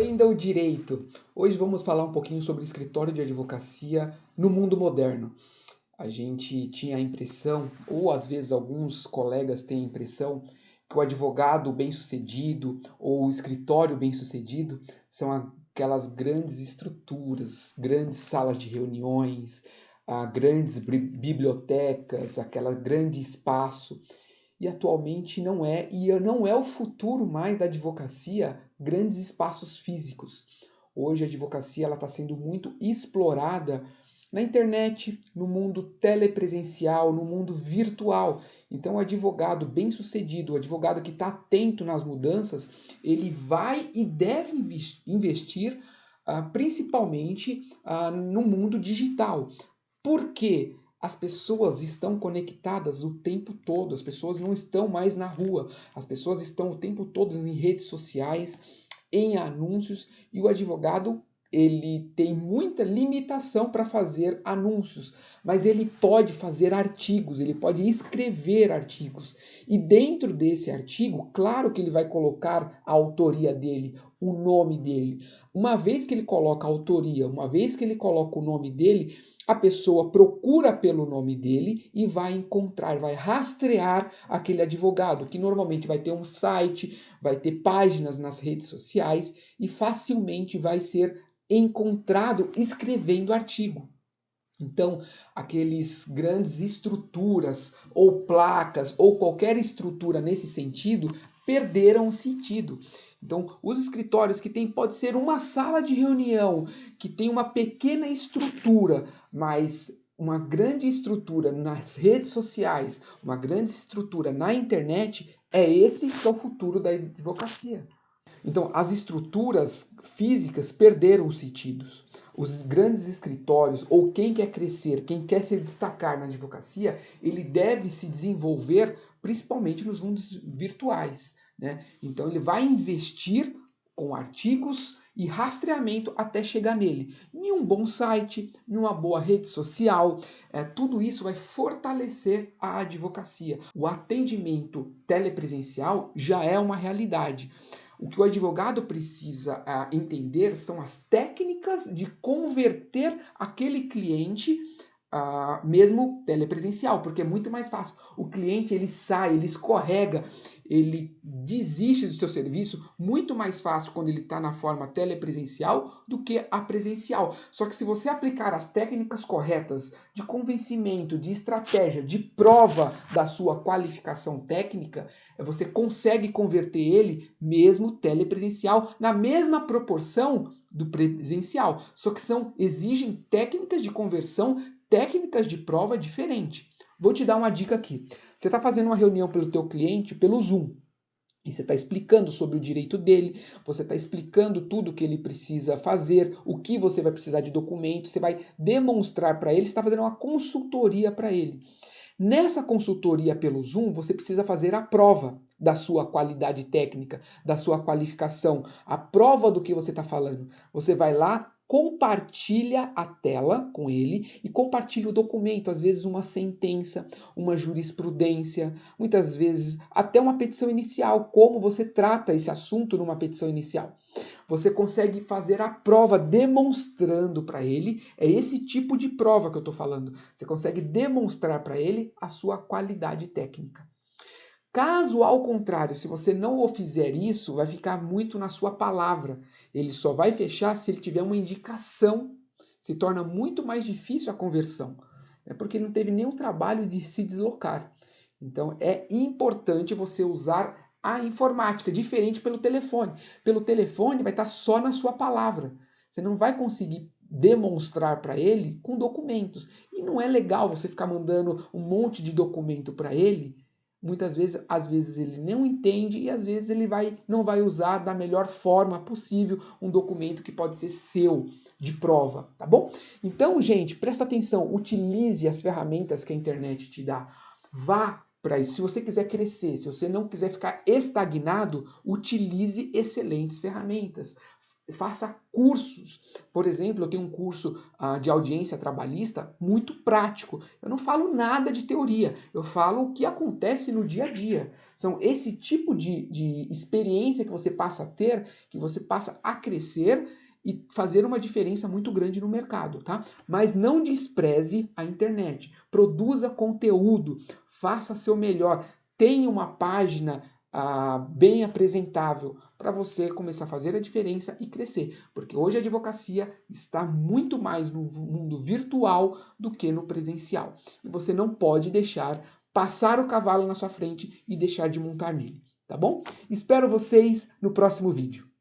Aprenda o direito. Hoje vamos falar um pouquinho sobre escritório de advocacia no mundo moderno. A gente tinha a impressão, ou às vezes alguns colegas têm a impressão, que o advogado bem-sucedido ou o escritório bem-sucedido são aquelas grandes estruturas, grandes salas de reuniões, grandes bibliotecas, aquele grande espaço. E atualmente não é, e não é o futuro mais da advocacia grandes espaços físicos. Hoje a advocacia está sendo muito explorada na internet, no mundo telepresencial, no mundo virtual. Então, o advogado bem-sucedido, o advogado que está atento nas mudanças, ele vai e deve investir principalmente no mundo digital. Por quê? As pessoas estão conectadas o tempo todo, as pessoas não estão mais na rua, as pessoas estão o tempo todo em redes sociais, em anúncios, e o advogado ele tem muita limitação para fazer anúncios, mas ele pode fazer artigos, ele pode escrever artigos. E dentro desse artigo, claro que ele vai colocar a autoria dele, o nome dele. Uma vez que ele coloca a autoria, uma vez que ele coloca o nome dele, a pessoa procura pelo nome dele e vai encontrar, vai rastrear aquele advogado, que normalmente vai ter um site, vai ter páginas nas redes sociais e facilmente vai ser encontrado escrevendo artigo. Então, aqueles grandes estruturas ou placas ou qualquer estrutura nesse sentido perderam o sentido. Então, os escritórios que tem pode ser uma sala de reunião, que tem uma pequena estrutura, mas uma grande estrutura nas redes sociais, uma grande estrutura na internet, é esse que é o futuro da advocacia. Então, as estruturas físicas perderam os sentidos. Os grandes escritórios, ou quem quer crescer, quem quer se destacar na advocacia, ele deve se desenvolver principalmente nos mundos virtuais, né? Então, ele vai investir com artigos e rastreamento até chegar nele. Em um bom site, em uma boa rede social, tudo isso vai fortalecer a advocacia. O atendimento telepresencial já é uma realidade. O que o advogado precisa entender são as técnicas de converter aquele cliente mesmo telepresencial, porque é muito mais fácil. O cliente ele sai, ele escorrega, ele desiste do seu serviço muito mais fácil quando ele está na forma telepresencial do que a presencial. Só que se você aplicar as técnicas corretas de convencimento, de estratégia, de prova da sua qualificação técnica, você consegue converter ele mesmo telepresencial na mesma proporção do presencial. Só que exigem técnicas de conversão, técnicas de prova diferentes. Vou te dar uma dica aqui. Você está fazendo uma reunião pelo teu cliente pelo Zoom. E você está explicando sobre o direito dele, você está explicando tudo que ele precisa fazer, o que você vai precisar de documento, você vai demonstrar para ele, você está fazendo uma consultoria para ele. Nessa consultoria pelo Zoom, você precisa fazer a prova da sua qualidade técnica, da sua qualificação, a prova do que você está falando. Você vai lá, compartilha a tela com ele e compartilha o documento, às vezes uma sentença, uma jurisprudência, muitas vezes até uma petição inicial, como você trata esse assunto numa petição inicial. Você consegue fazer a prova demonstrando para ele, é esse tipo de prova que eu estou falando. Você consegue demonstrar para ele a sua qualidade técnica. Caso ao contrário, se você não o fizer isso, vai ficar muito na sua palavra. Ele só vai fechar se ele tiver uma indicação. Se torna muito mais difícil a conversão, né? Porque ele não teve nenhum trabalho de se deslocar. Então é importante você usar a informática, diferente pelo telefone. Pelo telefone vai estar só na sua palavra. Você não vai conseguir demonstrar para ele com documentos. E não é legal você ficar mandando um monte de documento para ele. Muitas vezes, às vezes ele não entende e às vezes ele não vai usar da melhor forma possível um documento que pode ser seu, de prova, tá bom? Então, gente, presta atenção, utilize as ferramentas que a internet te dá. Vá para isso. Se você quiser crescer, se você não quiser ficar estagnado, utilize excelentes ferramentas. faça cursos. Por exemplo, eu tenho um curso de audiência trabalhista muito prático. Eu não falo nada de teoria, eu falo o que acontece no dia a dia. São esse tipo de experiência que você passa a ter, que você passa a crescer e fazer uma diferença muito grande no mercado, tá? Mas não despreze a internet. Produza conteúdo, faça seu melhor. Tenha uma página bem apresentável para você começar a fazer a diferença e crescer. Porque hoje a advocacia está muito mais no mundo virtual do que no presencial. E você não pode deixar passar o cavalo na sua frente e deixar de montar nele, tá bom? Espero vocês no próximo vídeo.